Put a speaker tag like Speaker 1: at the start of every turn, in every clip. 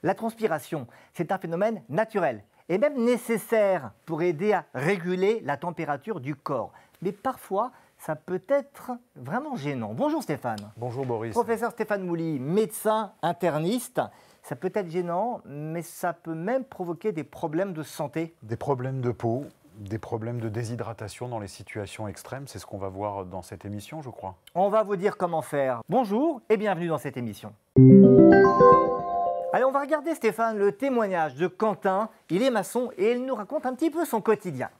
Speaker 1: La transpiration, c'est un phénomène naturel et même nécessaire pour aider à réguler la température du corps. Mais parfois, ça peut être vraiment gênant. Bonjour Stéphane.
Speaker 2: Bonjour Boris.
Speaker 1: Professeur Stéphane Mouly, médecin interniste. Ça peut être gênant, mais ça peut même provoquer des problèmes de santé.
Speaker 2: Des problèmes de peau, des problèmes de déshydratation dans les situations extrêmes, c'est ce qu'on va voir dans cette émission, je crois.
Speaker 1: On va vous dire comment faire. Bonjour et bienvenue dans cette émission. Allez, on va regarder Stéphane, le témoignage de Quentin. Il est maçon et il nous raconte un petit peu son quotidien.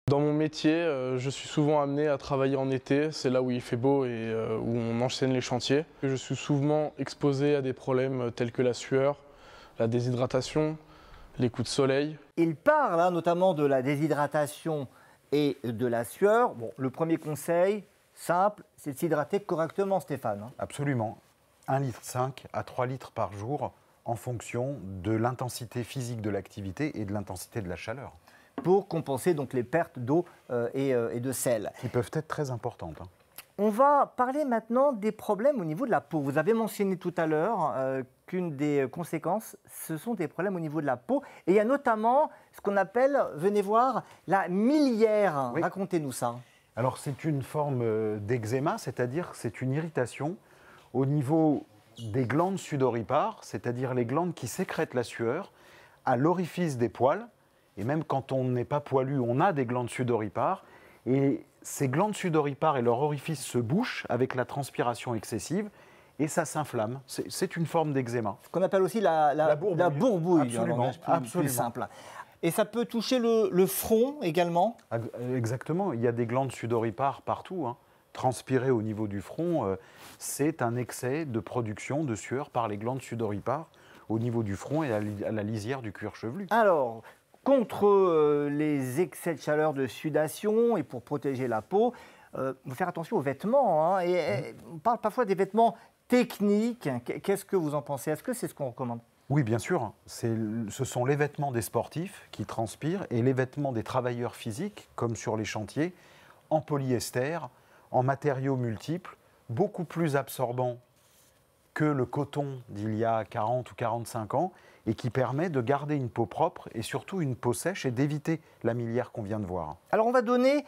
Speaker 3: Dans mon métier, je suis souvent amené à travailler en été, c'est là où il fait beau et où on enchaîne les chantiers. Je suis souvent exposé à des problèmes tels que la sueur, la déshydratation, les coups de soleil.
Speaker 1: Il parle notamment de la déshydratation et de la sueur. Bon, le premier conseil, simple, c'est de s'hydrater correctement, Stéphane.
Speaker 2: Absolument. 1,5 litre à 3 litres par jour en fonction de l'intensité physique de l'activité et de l'intensité de la chaleur.
Speaker 1: Pour compenser donc les pertes d'eau et de sel.
Speaker 2: Qui peuvent être très importantes.
Speaker 1: On va parler maintenant des problèmes au niveau de la peau. Vous avez mentionné tout à l'heure qu'une des conséquences, ce sont des problèmes au niveau de la peau. Et il y a notamment ce qu'on appelle, venez voir, la miliaire. Oui. Racontez-nous ça.
Speaker 2: Alors c'est une forme d'eczéma, c'est-à-dire que c'est une irritation au niveau des glandes sudoripares, c'est-à-dire les glandes qui sécrètent la sueur, à l'orifice des poils. Et même quand on n'est pas poilu, on a des glandes sudoripares. Et ces glandes sudoripares et leur orifice se bouchent avec la transpiration excessive et ça s'inflamme. C'est une forme d'eczéma.
Speaker 1: Ce qu'on appelle aussi la bourbouille.
Speaker 2: Absolument,
Speaker 1: plus simple. Et ça peut toucher le front également.
Speaker 2: Exactement. Il y a des glandes sudoripares partout. Transpirer au niveau du front, c'est un excès de production de sueur par les glandes sudoripares au niveau du front et à la lisière du cuir chevelu.
Speaker 1: Alors, contre les excès de chaleur, de sudation et pour protéger la peau, il faut faire attention aux vêtements. Et on parle parfois des vêtements techniques. Qu'est-ce que vous en pensez? Est-ce que c'est ce qu'on recommande?
Speaker 2: Oui, bien sûr. Ce sont les vêtements des sportifs qui transpirent et les vêtements des travailleurs physiques, comme sur les chantiers, en polyester, en matériaux multiples, beaucoup plus absorbants que le coton d'il y a 40 ou 45 ans et qui permet de garder une peau propre et surtout une peau sèche et d'éviter la miliaire qu'on vient de voir.
Speaker 1: Alors on va donner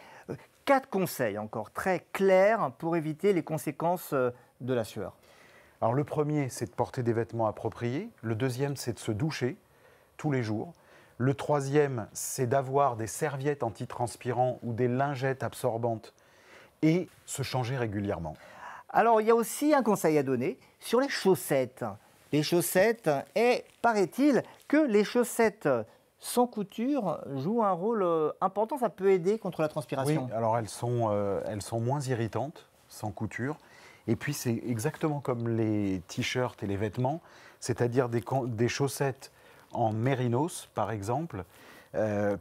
Speaker 1: 4 conseils encore très clairs pour éviter les conséquences de la sueur.
Speaker 2: Alors le premier, c'est de porter des vêtements appropriés. Le deuxième, c'est de se doucher tous les jours. Le troisième, c'est d'avoir des serviettes antitranspirantes ou des lingettes absorbantes et se changer régulièrement.
Speaker 1: Alors, il y a aussi un conseil à donner sur les chaussettes. Les chaussettes, et paraît-il que les chaussettes sans couture jouent un rôle important. Ça peut aider contre la transpiration.
Speaker 2: Oui, alors elles sont moins irritantes sans couture. Et puis, c'est exactement comme les t-shirts et les vêtements, c'est-à-dire des chaussettes en mérinos, par exemple,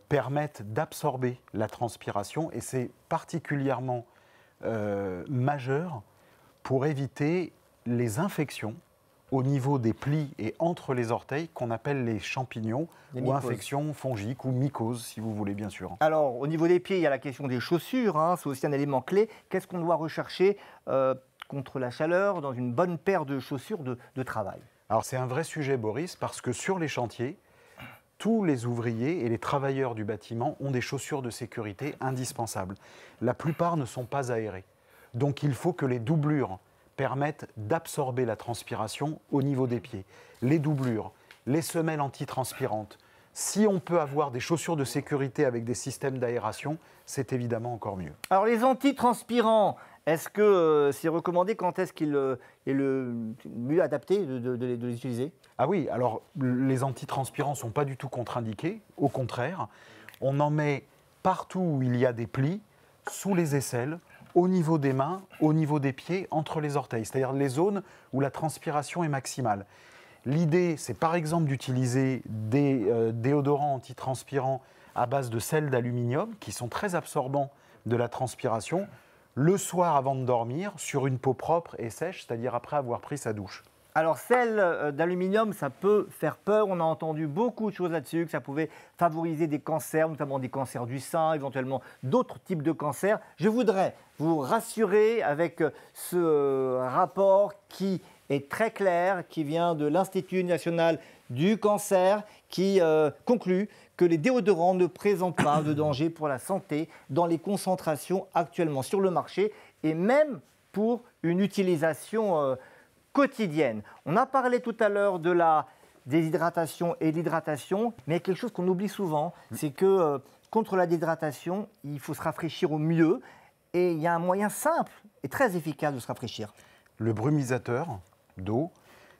Speaker 2: permettent d'absorber la transpiration. Et c'est particulièrement majeur pour éviter les infections au niveau des plis et entre les orteils qu'on appelle les champignons ou infections fongiques ou mycoses, si vous voulez, bien sûr.
Speaker 1: Alors, au niveau des pieds, il y a la question des chaussures, c'est aussi un élément clé. Qu'est-ce qu'on doit rechercher contre la chaleur dans une bonne paire de chaussures de travail?
Speaker 2: Alors, c'est un vrai sujet, Boris, parce que sur les chantiers, tous les ouvriers et les travailleurs du bâtiment ont des chaussures de sécurité indispensables. La plupart ne sont pas aérées. Donc, il faut que les doublures permettent d'absorber la transpiration au niveau des pieds. Les doublures, les semelles antitranspirantes. Si on peut avoir des chaussures de sécurité avec des systèmes d'aération, c'est évidemment encore mieux.
Speaker 1: Alors les antitranspirants, est-ce que c'est recommandé? Quand est-ce qu'il est le mieux adapté de les utiliser?
Speaker 2: Ah oui, alors les antitranspirants ne sont pas du tout contre-indiqués. Au contraire, on en met partout où il y a des plis, sous les aisselles, au niveau des mains, au niveau des pieds, entre les orteils, c'est-à-dire les zones où la transpiration est maximale. L'idée, c'est par exemple d'utiliser des déodorants antitranspirants à base de sel d'aluminium, qui sont très absorbants de la transpiration, le soir avant de dormir, sur une peau propre et sèche, c'est-à-dire après avoir pris sa douche.
Speaker 1: Alors, sel d'aluminium, ça peut faire peur. On a entendu beaucoup de choses là-dessus, que ça pouvait favoriser des cancers, notamment des cancers du sein, éventuellement d'autres types de cancers. Je voudrais vous rassurer avec ce rapport qui est très clair, qui vient de l'Institut national du cancer, qui conclut que les déodorants ne présentent pas de danger pour la santé dans les concentrations actuellement sur le marché et même pour une utilisation quotidienne. On a parlé tout à l'heure de la déshydratation et l'hydratation, mais il y a quelque chose qu'on oublie souvent, c'est que contre la déshydratation, il faut se rafraîchir au mieux et il y a un moyen simple et très efficace de se rafraîchir.
Speaker 2: Le brumisateur d'eau,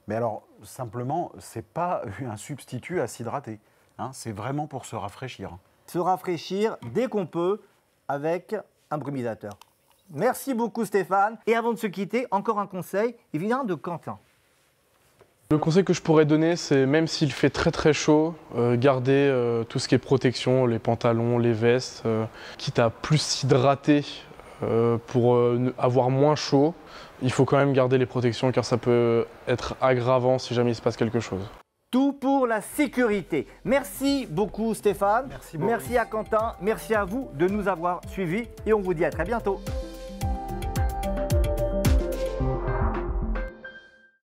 Speaker 2: mais alors simplement, ce n'est pas un substitut à s'hydrater, hein, c'est vraiment pour se rafraîchir.
Speaker 1: Se rafraîchir dès qu'on peut avec un brumisateur. Merci beaucoup Stéphane. Et avant de se quitter, encore un conseil, il vient de Quentin.
Speaker 3: Le conseil que je pourrais donner, c'est même s'il fait très très chaud, garder tout ce qui est protection, les pantalons, les vestes, quitte à plus s'hydrater pour avoir moins chaud. Il faut quand même garder les protections car ça peut être aggravant si jamais il se passe quelque chose.
Speaker 1: Tout pour la sécurité. Merci beaucoup Stéphane.
Speaker 2: Merci,
Speaker 1: merci à Quentin. Merci à vous de nous avoir suivis et on vous dit à très bientôt.